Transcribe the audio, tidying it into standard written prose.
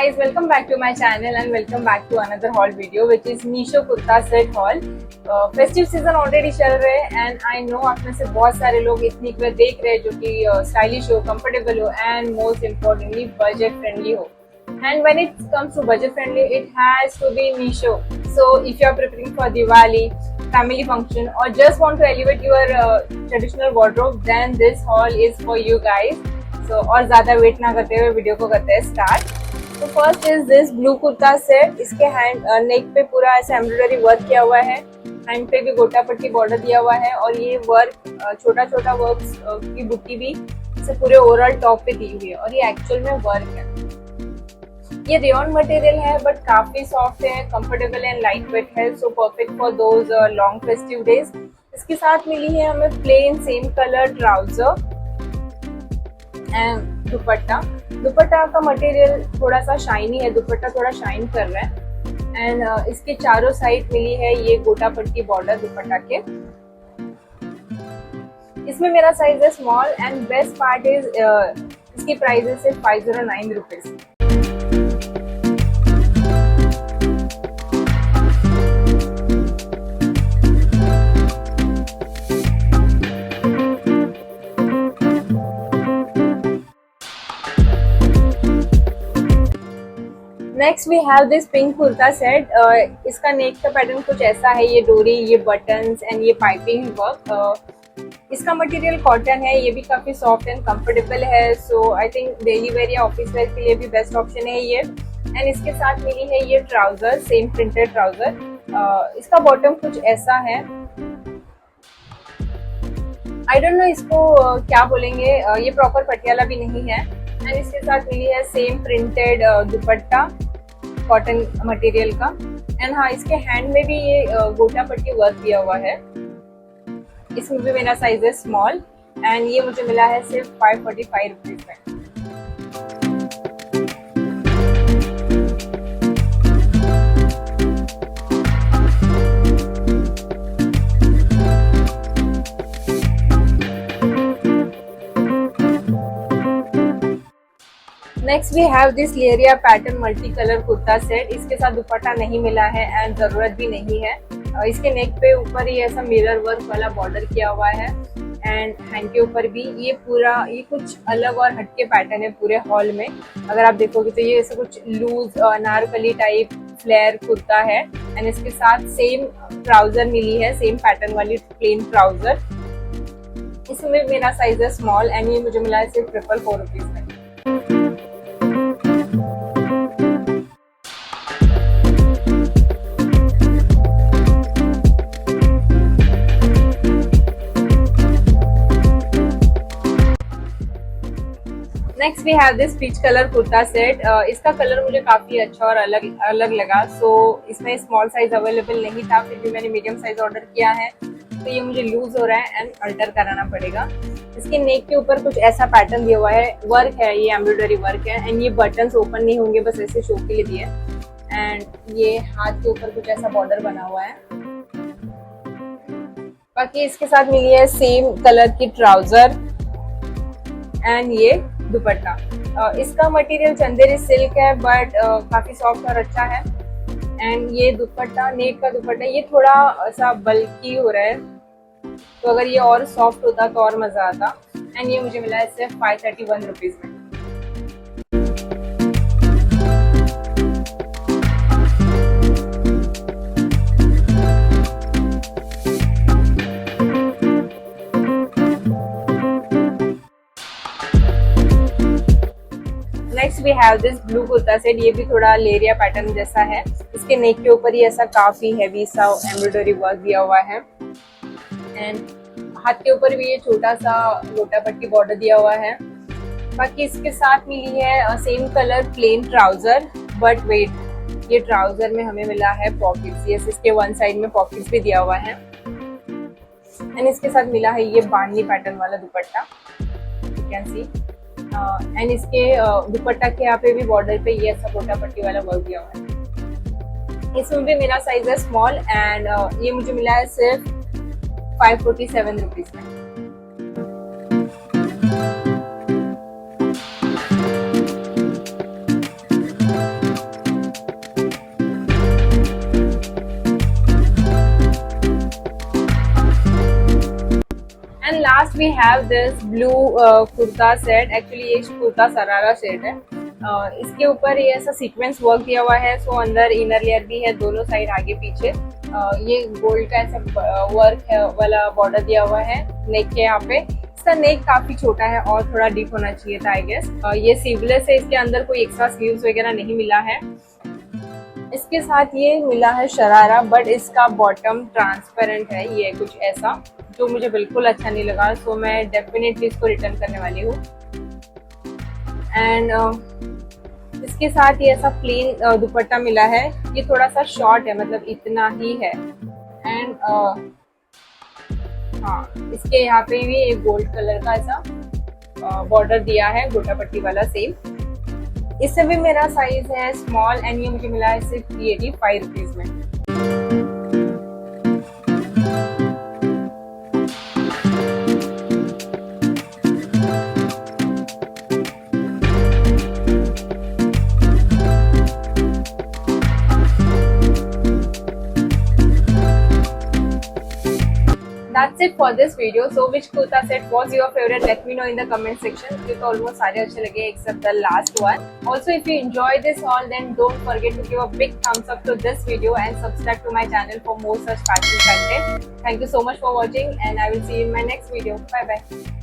guys, welcome back to my channel and welcome back to another haul video which is Meesho kurta set haul. Festive season already चल रहे हैं and I know आप में से बहुत सारे लोग इतनी क्लियर देख रहे हैं जो कि स्टाइलिश हो, कंफर्टेबल हो and most importantly budget friendly हो. And when it comes to budget friendly, it has to be Meesho. So if you are preparing for Diwali, family function or just want to elevate your traditional wardrobe, then this haul is for you guys. So और ज़्यादा wait ना करते हुए video को करते हैं start. तो first is this blue kurta set. इसके हैंड नेक पे पूरा ऐसा एम्ब्रॉयडरी वर्क किया हुआ है, हैंड पे भी गोटा पट्टी बॉर्डर दिया हुआ है और ये वर्क छोटा छोटा वर्क की बुट्टी भी से पूरे ओवरऑल टॉप पे दी हुई है और ये एक्चुअल में वर्क है. ये रेयॉन मटेरियल है बट काफी सॉफ्ट है, कंफर्टेबल एंड लाइट वेट है, so perfect for those long festive days. इसके साथ मिली है हमें plain same colour trouser and dupatta. Dupatta का मटेरियल थोड़ा सा शाइनी है, दुपट्टा थोड़ा शाइन कर रहा है एंड इसके चारों साइड मिली है ये गोटा पट्टी बॉर्डर दुपट्टा के. इसमें मेरा साइज है small and best part is इसकी प्राइस है सिर्फ 509 rupees. Next we have this pink kurta set. इसका नेक का पैटर्न कुछ ऐसा है, ये डोरी, ये बटन्स एंड ये पाइपिंग वर्क. इसका मटेरियल कॉटन है, ये भी काफी सॉफ्ट एंड कंफर्टेबल है, सो आई थिंक डेली वेयर या ऑफिस वेयर के लिए भी बेस्ट ऑप्शन है ये. एंड इसके साथ मिली है ये ट्राउजर, सेम प्रिंटेड ट्राउजर. इसका बॉटम कुछ ऐसा है, आई डोंट नो इसको क्या बोलेंगे, ये प्रॉपर पटियाला भी नहीं है. एंड इसके साथ मिली है सेम प्रिंटेड दुपट्टा कॉटन मटेरियल का. एंड हाँ, इसके हैंड में भी ये गोटा पट्टी वर्क किया हुआ है. इसमें भी मेरा साइज है स्मॉल एंड ये मुझे मिला है सिर्फ 545 रुपीज में. Next we have this leheriya pattern multi colour kurta set. इसके साथ दुपट्टा नहीं मिला है एंड जरूरत भी नहीं है. इसके नेक पे ऊपर ही ऐसा मिरर वर्क वाला बॉर्डर किया हुआ है एंड हैंड के ऊपर भी ये पूरा ये कुछ अलग और हटके पैटर्न है पूरे हॉल में. अगर आप देखोगे तो ये ऐसा कुछ loose Anarkali type flare kurta है एंड इसके साथ सेम ट्राउजर मिली है, सेम पैटर्न वाली प्लेन ट्राउजर. इसमें मेरा साइज है स्मॉल एंड ये मुझे मिला है सिर्फ 444 रुपीज में. Next we have this peach colour kurta set. इसका कलर मुझे काफी अच्छा और अलग लगा, सो इसमें स्मॉल साइज अवेलेबल नहीं था, फिर भी मैंने मीडियम साइज ऑर्डर किया है. तो ये मुझे लूज हो रहा है एंड अल्टर कराना पड़ेगा. इसके नेक के ऊपर कुछ ऐसा पैटर्न दिया हुआ है, वर्क है, ये एम्ब्रॉयडरी वर्क है एंड ये बटन्स ओपन नहीं होंगे, बस ऐसे शो के लिए दिए. एंड ये हाथ के ऊपर कुछ ऐसा बॉर्डर बना हुआ है. बाकी इसके साथ मिली है सेम कलर की ट्राउजर एंड ये दुपट्टा. इसका मटेरियल चंदेरी सिल्क है बट काफी सॉफ्ट और अच्छा है. एंड ये दुपट्टा, नेक का दुपट्टा, ये थोड़ा ऐसा बल्की हो रहा है, तो अगर ये और सॉफ्ट होता तो और मजा आता. एंड ये मुझे मिला है सिर्फ 531 रुपीज में. Next we have this blue kurta set. ये भी थोड़ा लेरिया पैटर्न जैसा है. इसके नेक के ऊपर ही ऐसा काफी हैवी सा एम्ब्रॉयडरी वर्क दिया हुआ है एंड हाथ के ऊपर भी ये छोटा सा गोटा पट्टी बॉर्डर दिया हुआ है. बाकी इसके साथ मिली है same colour plain trouser but wait, ये ट्राउजर में हमें मिला है पॉकेट्स. यस, इसके वन साइड में पॉकेट्स भी दिया हुआ है एंड इसके साथ मिला है ये बांधनी पैटर्न वाला दुपट्टा, यू कैन सी. एंड इसके दुपट्टा के यहाँ पे भी बॉर्डर पे ये ऐसा गोटा पट्टी वाला वर्क दिया हुआ है. इसमें भी मेरा साइज है स्मॉल एंड ये मुझे मिला है सिर्फ 547 रुपीज में. we have this blue kurta set. Actually ये कुर्ता सरारा सेट है. इसके ऊपर ये ऐसा सीक्वेंस वर्क दिया हुआ है. सो अंदर इनर लेयर भी है, दोनों साइड आगे पीछे. ये गोल्ड का ऐसा वर्क है वाला बॉर्डर दिया हुआ है नेक के यहाँ पे. इसका नेक काफी छोटा है और थोड़ा डीप होना चाहिए था आई गेस. ये सीवलेस है, इसके अंदर कोई एक्स्ट्रा स्लीव्स वगैरह नहीं मिला है. इसके साथ ये मिला है शरारा, बट इसका बॉटम ट्रांसपेरेंट है. ये कुछ ऐसा जो मुझे बिल्कुल अच्छा नहीं लगा. सो मैं डेफिनेटली इसको रिटर्न करने वाली हूँ. एंड इसके साथ ये ऐसा प्लेन दुपट्टा मिला है. ये थोड़ा सा शॉर्ट है, मतलब इतना ही है. एंड हाँ, इसके यहाँ पे भी एक गोल्ड कलर का ऐसा बॉर्डर दिया है, गोटा पट्टी वाला सेम. इससे भी मेरा साइज है स्मॉल एंड ये मुझे मिला है सिर्फ 385 रुपीज में. That's it for this video. So which kurta set was your favorite? Let me know in the comment section. मुझे तो almost सारे अच्छे लगे except the last one. Also, if you enjoy this haul, then don't forget to give a big thumbs up to this video and subscribe to my channel for more such fashion content. Thank you so much for watching, and I will see you in my next video. Bye bye.